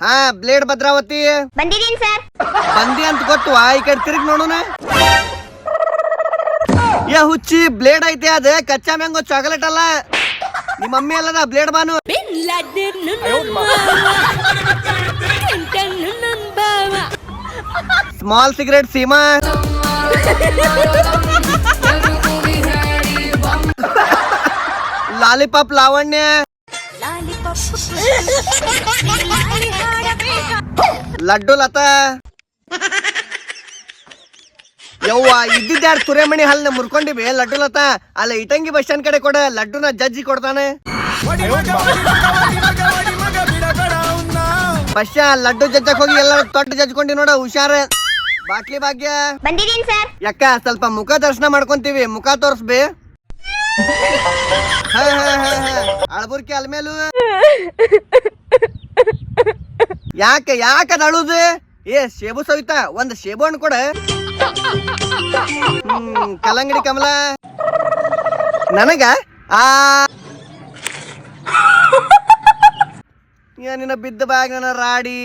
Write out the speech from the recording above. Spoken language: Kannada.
ಹಾ ಬ್ಲೇಡ್ ಭದ್ರಾವತಿ ಬಂದಿದ್ದೀನಿ ಸರ್. ಬಂದಿ ಅಂತ ಗೊತ್ತು ಈ ಕಡೆ ತಿರುಗಿ ನೋಡೋಣ. ಏ ಹುಚ್ಚಿ ಬ್ಲೇಡ್ ಐತೆ ಅದ ಕಚ್ಚಾ ಮ್ಯಾಂಗೋ ಚಾಕ್ಲೇಟ್ ಅಲ್ಲ. ನಿಮ್ಮ ಮಮ್ಮಿ ಅಲ್ಲದ blade Banu. Small cigarette Seema. Lollipop Lavanya. Laddu Latha. ಯವ್ವ ಇದ್ದಿದ್ಯಾರು ತುರೆಮಣಿ ಹಲ್ನ ಮುರ್ಕೊಂಡಿವಿ ಲಡ್ಡು ಲತಾ. ಅಲ್ಲ ಇಟಂಗಿ ಬಸ್ ಸ್ಟ್ಯಾಂಡ್ ಕಡೆ ಕೊಡ ಲಡ್ಡುನ ಜಜ್ಜಿ ಕೊಡ್ತಾನೆ. ಬಸ್ ಲಡ್ಡು ಜಜ್ಜಕ್ ಹೋಗಿ ಎಲ್ಲ ತೊಟ್ಟು ಜಜ್ಕೊಂಡಿ ನೋಡ ಹುಷಾರ. ಬಾಕ್ಲಿ ಭಾಗ್ಯ ಬಂದಿದ್ದೀನಿ ಸರ್. ಯಾಕ ಸ್ವಲ್ಪ ಮುಖ ದರ್ಶನ ಮಾಡ್ಕೊಂತೀವಿ, ಮುಖ ತೋರ್ಸ್ಬಿ. ಅಳಬುರ್ಕಿ ಅಲ್ಮೇಲು ಯಾಕೆ ಯಾಕದ ಅಳುದು? ಏ ಶೇಬು ಸವಿತಾ ಒಂದ್ ಶೇಬು ಹಣ್ಣು ಕೊಡ. ಕಲ್ಲಂಗಡಿ ಕಮಲ ನನಗ ನಿನ್ನ ಬಿದ್ದ ಬ್ಯಾಗ್ ನನ್ನ ರಾಡಿ.